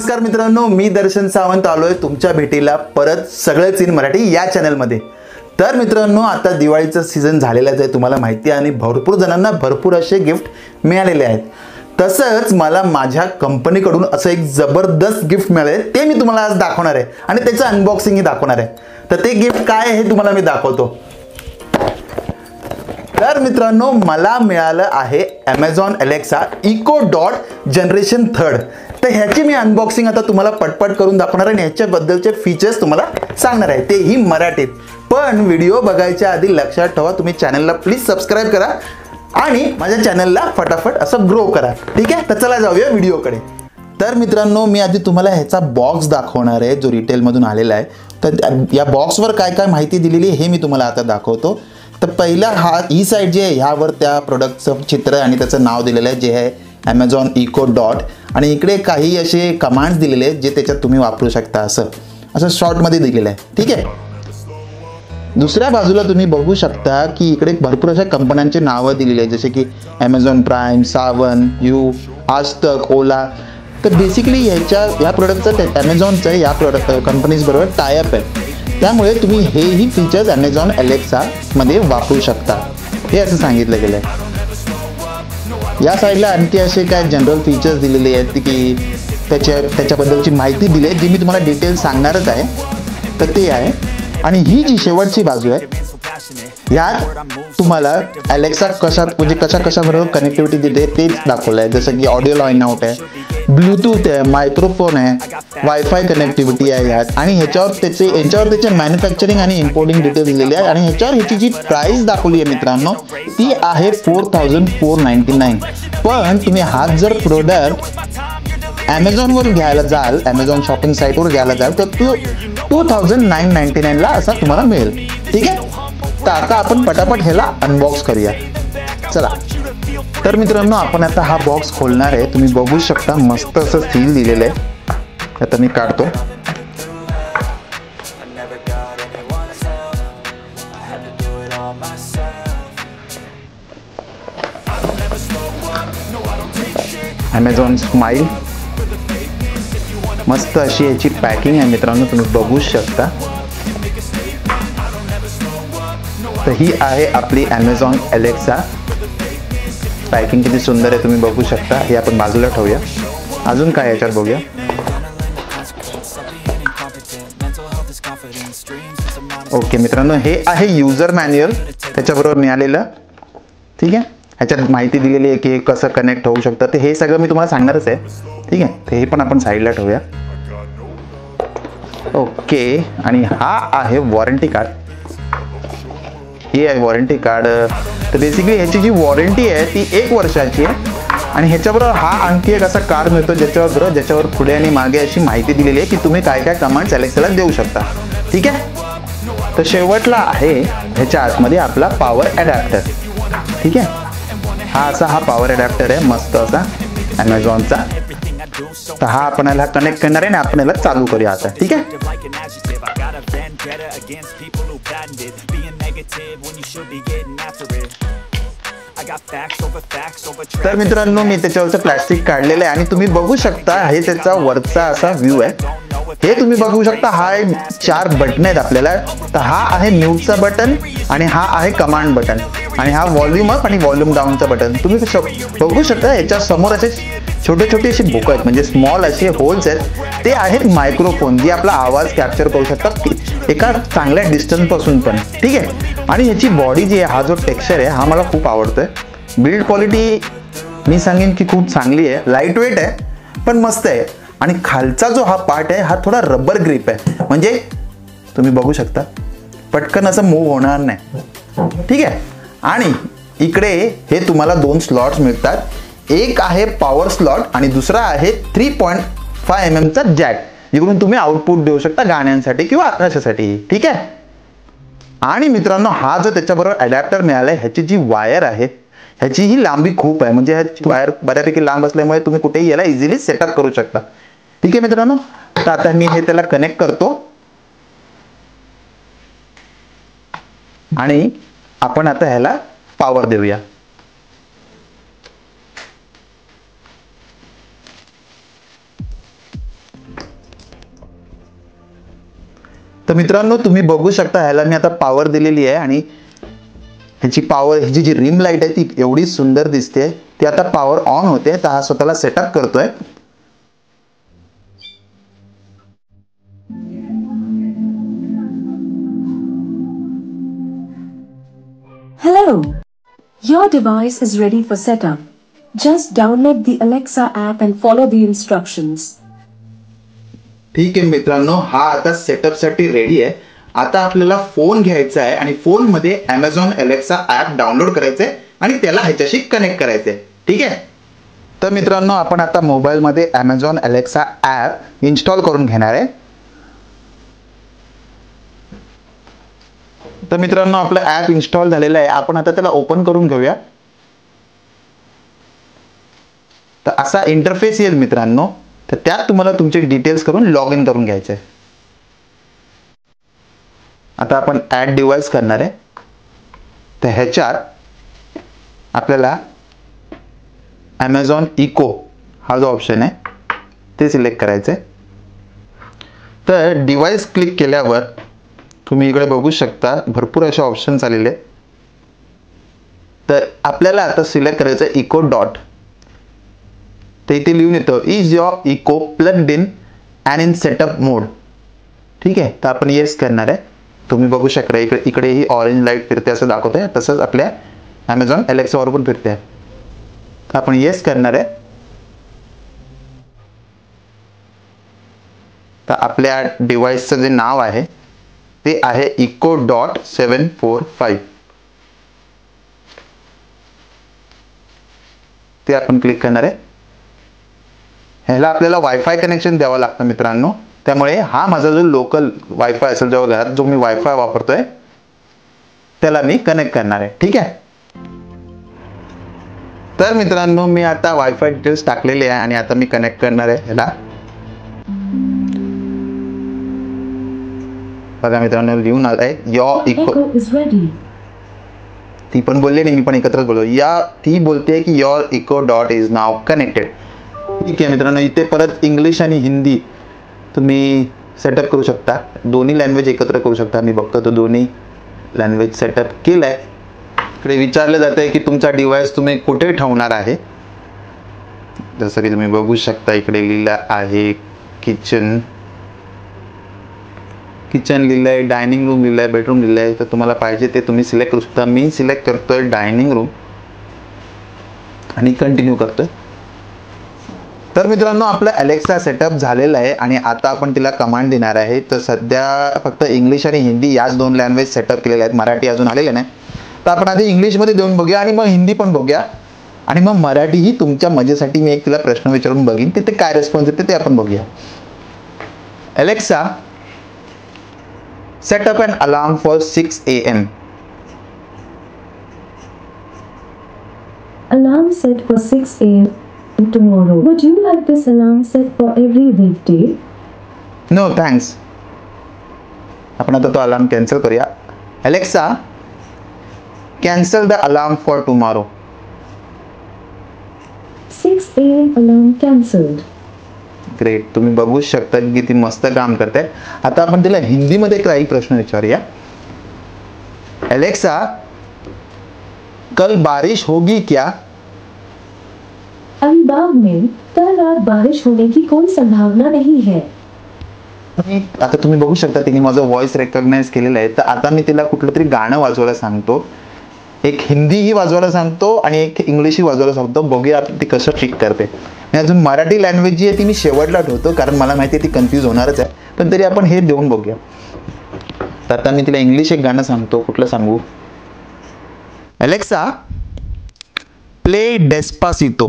नमस्कार मित्रांनो, मी दर्शन सावंत आलोय तुमच्या भेटीला परत सगळंच इन मराठी या चॅनलमध्ये। तर मित्रांनो, आता दिवाळीचा सीझन झालेलाच आहे, तुम्हाला माहिती आहे, आणि भरपूर जणांना भरपूर असे गिफ्ट मिळालेले आहेत। तसंच मला माझ्या कंपनीकडून असं एक जबरदस्त गिफ्ट मिळाले, ते मी तुम्हाला आज दाखवणार आहे आणि त्याचं अनबॉक्सिंग ही दाखवणार आहे। तर ते गिफ्ट काय आहे हे तुम्हाला मी दाखवतो। तर मित्रांनो, मला मिळालं आहे Amazon Alexa Echo Dot generation 3। तर ह्याची मी अनबॉक्सिंग आता तुम्हाला पटपट करून दाखवणार आहे आणि ह्याच्याबद्दलचे फीचर्स तुम्हाला सांगणार आहे, तेही मराठीत। पण व्हिडिओ बघायच्या आधी लक्षात ठेवा, तुम्ही चॅनलला प्लीज सबस्क्राइब करा आणि माझ्या चॅनलला फटाफट असं ग्रो करा, ठीक आहे? तर चला जाऊया व्हिडिओकडे। तर मित्रांनो, मी आधी तुम्हाला ह्याचा बॉक्स दाखवणार आहे जो रिटेलमधून आलेला आहे। तर या बॉक्सवर काय काय माहिती दिलेली आहे हे मी तुम्हाला आता दाखवतो। तर पहिला ही साइड जी आहे ह्यावर त्या प्रोडक्टचं चित्र आणि त्याचं नाव दिलेलं आहे, जे आहे Amazon Echo Dot, आणि इकडे काही असे कमांड्स दिलेले आहेत जे त्याच्यात तुम्ही वापरू शकता, असं शॉर्टमध्ये दिलेलं आहे, ठीक आहे? दुसऱ्या बाजूला तुम्ही बघू शकता की इकडे भरपूर अशा कंपन्यांचे नावं दिलेली आहेत, जसे की Amazon Prime, सावन, यू, आज तक, ओला। तर बेसिकली या प्रोडक्टचं Amazonचं या प्रोडक्ट कंपनीज बरोबर टायअप आहे, त्यामुळे तुम्ही हेही फीचर्स Amazon Alexa मध्ये वापरू शकता, हे असं सांगितलं गेलं आहे। या साईडला आणखी असे काय जनरल फीचर्स दिलेले आहेत की त्याच्याबद्दलची माहिती दिली आहे, जी मी तुम्हाला डिटेल सांगणारच आहे। तर ते आहे, आणि ही जी शेवटची बाजू आहे यात तुम्हाला Alexa कशाबरोबर कनेक्टिव्हिटी देते तेच दाखवलं आहे, जसं की ऑडिओ लाईन आउट आहे, ब्लूटूथ आहे, मायक्रोफोन आहे, वायफाय कनेक्टिव्हिटी आहे यात, आणि ह्याच्यावर त्याचे मॅन्युफॅक्चरिंग आणि इम्पोर्टिंग डिटेल दिलेली आहे। आणि ह्याच्यावर ह्याची जी प्राइस दाखवली आहे मित्रांनो, ती आहे 4499। पण तुम्ही हा जर प्रोडक्ट Amazonवर घ्यायला जाल, Amazon शॉपिंग साईटवर घ्यायला जाल, तर तो 2999 ला असा तुम्हाला मिळेल, ठीक आहे? तर आता आपण पटापट ह्याला अनबॉक्स करूया, चला। तर मित्रांनो, आपण आता हा बॉक्स खोलणार आहे। तुम्ही बघू शकता मस्त असं सील दिलेलं आहे। आता मी काढतो। Amazon स्माइल, मस्त अशी याची पॅकिंग आहे मित्रांनो, तुम्ही बघू शकता। तर ही आहे आपली Amazon Alexa। पॅकिंग किती सुंदर आहे तुम्ही बघू शकता। हे आपण बाजूला ठेवूया, अजून काय याच्यात बघूया। ओके मित्रांनो, हे आहे युजर मॅन्युअल त्याच्याबरोबर मिळालेलं, ठीक आहे? ह्याच्यात माहिती दिलेली आहे की कसं कनेक्ट होऊ शकतं, ते हे सगळं मी तुम्हाला सांगणारच आहे, ठीक आहे? ते हे पण आपण साईडला ठेवूया। ओके, आणि हा आहे वॉरंटी कार्ड, ही आहे वॉरंटी कार्ड। तर बेसिकली ह्याची जी वॉरंटी आहे ती 1 वर्षाची आहे, आणि ह्याच्याबरोबर हा आणखी एक असा कार्ड मिळतो ज्याच्यावर पुढे आणि मागे अशी माहिती दिलेली आहे की तुम्ही काय काय कमांड्स Alexaला देऊ शकता, ठीक आहे? तर शेवटला आहे ह्याच्या आतमध्ये आपला पॉवर अडॅप्टर, ठीक आहे? हा पॉवर अडॅप्टर आहे मस्त असा Amazonचा। तर हा आपण याला कनेक्ट करणार आहे आणि आपण याला चालू करूया आता, ठीक आहे? तर मित्रांनो, मी त्याच्यावरचं प्लास्टिक काढलेलं आहे आणि तुम्ही बघू शकता हे त्याचा वरचा असा व्ह्यू आहे। हे तुम्ही बघू शकता, हा 4 बटन आहेत आपल्याला। तर हा आहे म्यूटचा बटन, आणि हा आहे कमांड बटन, आणि हा व्हॉल्यूम अप आणि व्हॉल्यूम डाऊनचा बटन। तुम्ही बघू शकता याच्या समोर असे छोटे छोटे असे भोक आहेत, म्हणजे स्मॉल असे होल्स आहेत, ते आहेत मायक्रोफोन, जे आपला आवाज कॅप्चर करू शकतात एका चांगल्या डिस्टन्स पासून पण, ठीक आहे? आणि ह्याची बॉडी जी आहे, हा जो टेक्स्चर आहे हा मला खूप आवडतोय। बिल्ड क्वालिटी मी सांगेन की खूप चांगली आहे, लाईट वेट आहे पण मस्त आहे। आणि खालचा जो हा पार्ट आहे हा थोडा रबर ग्रिप आहे, म्हणजे तुम्ही बघू शकता पटकन असं मूव्ह होणार नाही, ठीक आहे? आणि इकडे हे तुम्हाला 2 स्लॉट्स मिळतात, एक आहे पॉवर स्लॉट आणि दुसरा आहे 3.5 mm चा जॅक, जिकडून तुम्ही आउटपुट देऊ शकता गाण्यांसाठी किंवा कशासाठी, ठीक आहे? आणि मित्रांनो, हा जो त्याच्याबरोबर अडॅप्टर मिळालाय, ह्याची जी वायर आहे ह्याची ही लांबी खूप आहे, म्हणजे ह्याची वायर बऱ्यापैकी लांब असल्यामुळे तुम्ही कुठेही याला इझिली सेटअप करू शकता, ठीक आहे मित्रांनो? तर आता मी हे त्याला कनेक्ट करतो आणि आपण आता ह्याला पॉवर देऊया। तर मित्रांनो तुम्ही बघू शकता ह्याला मी आता पॉवर दिलेली आहे आणि ह्याची पॉवर, ह्याची जी रिम लाईट आहे ती एवढी सुंदर दिसते. ती आता पॉवर ऑन होते. तर हा स्वतःला सेटअप करतोय. Hello. Your device is ready for setup. Just download the Alexa app and follow the instructions. ठीक आहे मित्रांनो, हा आता सेटअप साठी रेडी आहे. आता आपल्याला फोन घ्यायचा आहे आणि फोन मध्ये Amazon Alexa ऍप डाउनलोड करायचंय आणि त्याला ह्याच्याशी कनेक्ट करायचंय. ठीक आहे. तर मित्रांनो आपण आता मोबाईल मध्ये Amazon Alexa ऍप इन्स्टॉल करून घेणार आहे. तर मित्रांनो आपलं ऍप इन्स्टॉल झालेलं आहे. आपण आता त्याला ओपन करून घेऊया. तर असा इंटरफेस येईल मित्रांनो. तर त्यात तुम्हाला तुमचे डिटेल्स करून लॉग इन करून घ्यायचे. आता आपण ऍड डिव्हाइस करणार आहे. तर ह्याच्यात आपल्याला Amazon Echo हा जो ऑप्शन आहे ते सिलेक्ट करायचं आहे. तर डिव्हाइस क्लिक केल्यावर तुम्ही इकडे बघू शकता भरपूर असे ऑप्शन्स आलेले आहेत. तर आपल्याला आता सिलेक्ट करायचं आहे इको डॉट. तर इथे लिहून येतं is your Echo plugged in and in setup mode. ठीक आहे. तर आपण येस करणार आहे. तुम्ही बघू शकता इकडे ही ऑरेंज लाईट फिरते असं दाखवत आहे. तसंच आपल्या Amazon Alexa वर पण फिरते. तर आपण येस करणार आहे. तर आपल्या डिव्हाइसचं जे नाव आहे ते आहे Echo.745. ते आपण क्लिक करणार आहे. ह्याला आपल्याला वायफाय कनेक्शन द्यावं लागतं मित्रांनो. त्यामुळे हा माझा जो लोकल वायफाय असेल जेव्हा घरात जो मी वायफाय वापरतोय त्याला मी कनेक्ट करणार आहे. ठीक आहे. तर मित्रांनो मी आता वायफाय डिटेल्स टाकलेले आहे आणि आता मी कनेक्ट करणार आहे ह्याला. बघा मित्रांनो लिहून आलाय युअर इको इज रेडी. ती पण बोलली नाही, मी पण एकत्रच बोललो. ती बोलते की your echo dot is now connected. ठीक आहे मित्रांनो, इथे परत इंग्लिश आणि हिंदी तुम्ही सेटअप करू शकता. दोन्ही लँग्वेज एकत्र करू शकता. मी बघतो तो दोन्ही लँग्वेज सेटअप केलाय. इकडे विचारलं जातं की तुमचा डिव्हाइस तुम्ही कुठे ठेवणार आहे. जसं की तुम्ही बघू शकता इकडे लिहिलं आहे किचन लिहिलं आहे, डायनिंग रूम लिहिलं आहे, बेडरूम लिहिलं आहे. तर तुम्हाला पाहिजे ते तुम्ही सिलेक्ट करू शकता. मी सिलेक्ट करतोय डायनिंग रूम आणि कंटिन्यू करतोय. तर मित्रांनो आपलं Alexa सेटअप झालेलं आहे आणि आता आपण तिला कमांड देणार आहे. तर सध्या फक्त इंग्लिश आणि हिंदी याच दोन लँग्वेज सेटअप केलेल्या आहेत. मराठी अजून आलेले नाही. तर आपण आधी इंग्लिशमध्ये देऊन बघूया आणि मग हिंदी पण बघूया आणि मग मराठीही तुमच्या मजेसाठी मी एक तिला प्रश्न विचारून बघीन. तिथे काय रिस्पॉन्स येते ते आपण बघूया. Alexa, set up an alarm for 6 a.m. Alarm set for 6 a.m. tomorrow. Would you like this alarm set for every weekday? No, thanks. आपण आता तो अलार्म कॅन्सल करूया. Alexa, cancel the alarm for tomorrow. 6 a.m. alarm cancelled. Great. तुम्ही बघू शकता की ती मस्त काम करते. आता आपण तिला हिंदीमध्ये काही प्रश्न विचारूया. Alexa, कल बारिश होगी क्या? अलिबाग में कल रात बारिश होने की कोई संभावना नहीं है. आता तुम्ही बघू शकता तिने माझं व्हॉइस रेकॉग्नाइज केलेलं आहे. तर आता मी तिला कुठलं तरी गाणं वाजवायला सांगतो. एक हिंदीही वाजवायला सांगतो आणि एक इंग्लिशही वाजवायला सांगतो. बघूया ती कसं ट्रिक करते. आणि अजून मराठी लँग्वेज जी आहे ती मी शेवटला ठेवतो कारण मला माहिती आहे ती कन्फ्यूज होणारच आहे. पण तरी आपण हे देऊन बघूया. तर आता मी तिला इंग्लिश एक गाणं सांगतो. कुठलं सांगू? Alexa, play Despacito.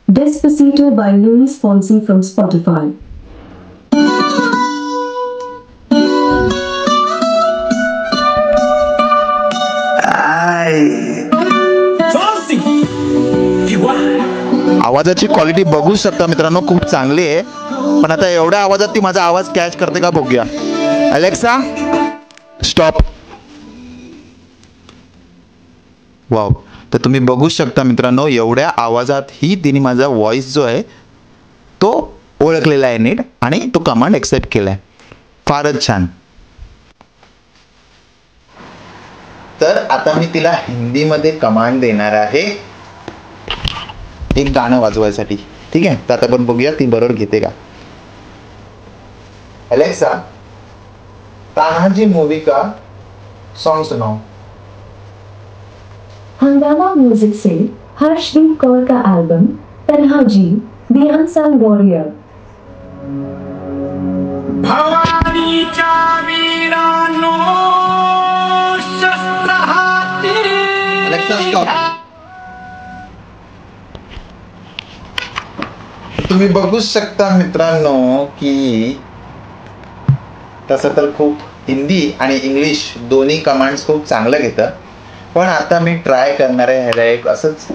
Despacito by Luis Fonsi from Spotify. आवाजाची क्वालिटी बघू शकता मित्रांनो, खूप चांगली आहे. पण आता एवढ्या आवाजात ती माझा आवाज कॅच करते का बघूया. Alexa, stop. वाव. तर तुम्ही बघू शकता मित्रांनो एवढ्या आवाजात ही तिने माझा व्हॉइस जो आहे तो ओळखलेला आहे नीट आणि तो कमांड एक्सेप्ट केला आहे. फारच छान. तर आता मी तिला हिंदीमध्ये कमांड देणार आहे एक गाणं वाजवायसाठी. ठीक आहे, तर आता आपण बघूया ती बरोबर घेते का. एलेक्सा, तानाजी मूवी का सॉन्ग सुनाओ. हंगामा म्यूजिक से हर्षदीप कौर का album Tanhaji the unsung warrior. भवानीच्या वीरांनो शस्त्र हाती. Alexa stop. तुम्ही बघू शकता मित्रांनो की तसं तर खूप हिंदी आणि इंग्लिश दोन्ही कमांड्स खूप चांगलं घेतं, पण आता मी ट्राय करणार आहे ह्याला एक असंच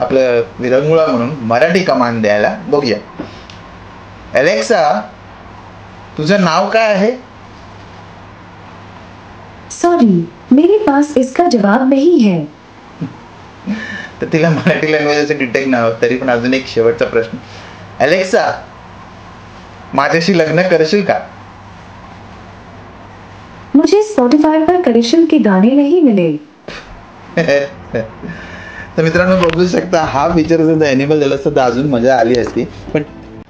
आपलं विरंगुळा म्हणून मराठी कमांड द्यायला. बघूया. एलेक्सा, तुझं नाव काय आहे. सॉरी, मेरे पास इसका जवाब नहीं है. तर तिला मराठी लँग्वेजचे डिटेक्ट नाव. तरी पण अजून एक शेवटचा प्रश्न. एलेक्सा, माझ्याशी लग्न करशील का. मुझे स्पॉटिफाई पर करिश्मा के गाने नहीं मिले. तर मित्रांनो बघू शकता हा फीचर जर एनेबल झालं असतं तर अजून मजा आली असती, पण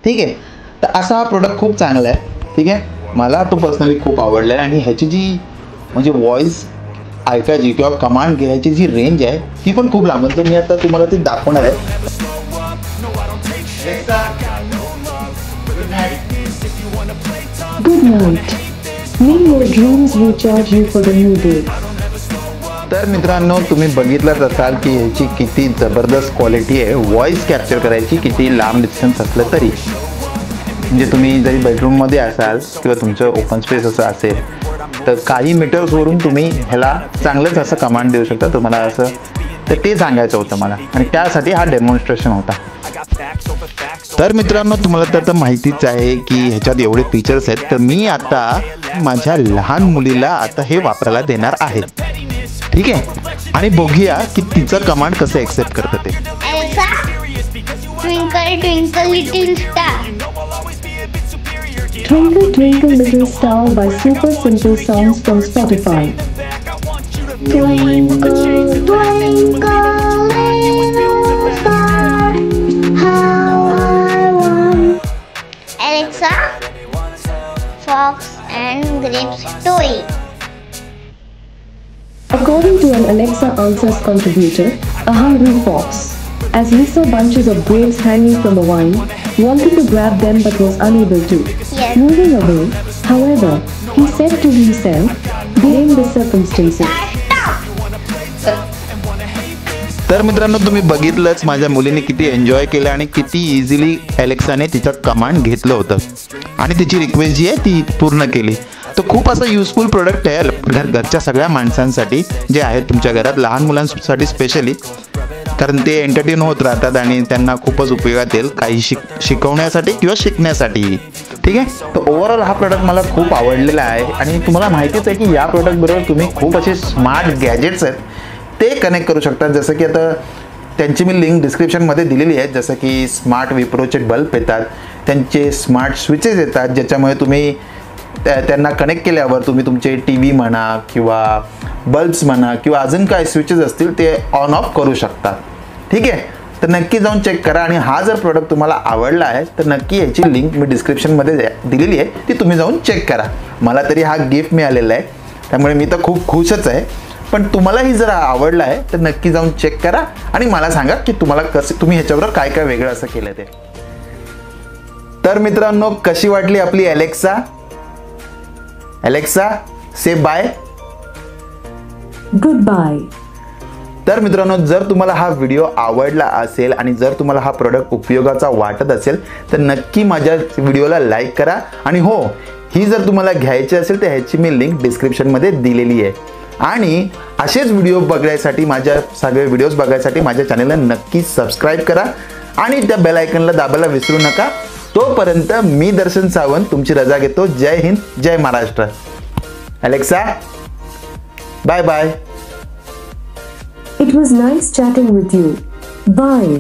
ठीक आहे. तर असा हा प्रोडक्ट खूप चांगला आहे. ठीक आहे, मला तो पर्सनली खूप आवडला आहे आणि ह्याची जी म्हणजे व्हॉइस ऐकायची किंवा कमांड घ्यायची जी रेंज आहे ती पण खूप लांब. तर मी आता तुम्हाला ती दाखवणार आहे. Good night. May your dreams recharge you for the new day. तर मित्रांनो तुम्ही बघितलंच असाल की ह्याची किती जबरदस्त क्वालिटी आहे व्हॉइस कॅप्चर करायची, किती लांब डिस्टन्स असलं तरी. म्हणजे तुम्ही जरी बेडरूममध्ये असाल किंवा तुमचं ओपन स्पेस असं असेल तर काही मीटर्सवरून तुम्ही ह्याला चांगलंच असं कमांड देऊ शकता. तुम्हाला असं तर ते सांगायचं होतं मला आणि त्यासाठी हा डेमॉन्स्ट्रेशन होता. तर मित्रांनो तुम्हाला तर आता माहितीच आहे की ह्याच्यात एवढे फीचर्स आहेत. तर मी आता माझ्या लहान मुलीला आता हे वापरायला देणार आहे. ठीक आहे, आणि बघूया की तिचं कमांड कसं एक्सेप्ट करतं ते. Alexa, twinkle twinkle little star. Twinkle Twinkle Little Star by Super Simple Songs from Spotify. Twinkle twinkle little star, how I want. Alexa, fox and grapes story. According to an Alexa Answers contributor, a hungry fox, as he saw bunches of grapes hanging from a vine, wanted to grab them but was unable to. Yes. Moving away, however, he said to himself, "Blame the circumstances." तर मित्रांनो तुम्ही बघितलंच माझ्या मुलीने किती enjoy केलं आणि किती इझिली एलेक्साने तिचं कमांड घेतलं होतं आणि तिची रिक्वेस्ट जी आहे ती पूर्ण केली. तर खूप असं युजफुल प्रोडक्ट आहे घरच्या सगळ्या माणसांसाठी जे आहेत तुमच्या घरात, लहान मुलांसाठी स्पेशली, कारण ते एंटरटेन होत राहतात आणि त्यांना खूपच उपयोगात येईल काही शिकवण्यासाठी किंवा शिकण्यासाठी. ठीक आहे, तर ओव्हरऑल हा प्रोडक्ट मला खूप आवडलेला आहे आणि तुम्हाला माहितीच आहे की या प्रोडक्टबरोबर तुम्ही खूप असे स्मार्ट गॅजेट्स आहेत ते कनेक्ट करू शकता. जसं की आता त्यांची मी लिंक डिस्क्रिप्शनमध्ये दिलेली आहे. जसं की स्मार्ट विप्रोचे बल्ब येतात, त्यांचे स्मार्ट स्विचेस येतात ज्याच्यामुळे तुम्ही त्यांना कनेक्ट केल्यावर तुम्ही तुमचे टी व्ही म्हणा किंवा बल्ब्स म्हणा किंवा अजून काय स्विचेस असतील ते ऑन ऑफ करू शकता. ठीक आहे, तर नक्की जाऊन चेक करा आणि हा जर प्रोडक्ट तुम्हाला आवडला आहे तर नक्की याची लिंक मी डिस्क्रिप्शनमध्ये दिलेली आहे, ती तुम्ही जाऊन चेक करा. मला तरी हा गिफ्ट मिळालेला आहे त्यामुळे मी तर खूप खुशच आहे. पण तुम्हालाही जर आवडला आहे तर नक्की जाऊन चेक करा आणि मला सांगा की तुम्ही ह्याच्याबरोबर काय काय वेगळं असं केलं ते. तर मित्रांनो कशी वाटली आपली एलेक्सा. एलेक्सा से बाय. Goodbye. तर मित्रांनो जर तुम्हाला हा व्हिडिओ आवडला असेल आणि जर तुम्हाला हा प्रोडक्ट उपयोगाचा वाटत असेल तर नक्की माझ्या व्हिडिओला लाईक करा आणि हो, ही जर तुम्हाला घ्यायची असेल तर ह्याची मी लिंक डिस्क्रिप्शनमध्ये दिलेली आहे. आणि असेच व्हिडिओ बघण्यासाठी, माझ्या सगळे व्हिडिओज बघायसाठी माझ्या चॅनलला नक्की सबस्क्राईब करा आणि त्या बेल आयकनला दाबायला विसरू नका. तोपर्यंत मी दर्शन सावंत तुमची रजा घेतो. जय हिंद, जय Maharashtra. Alexa bye bye. It was nice chatting with you. Bye.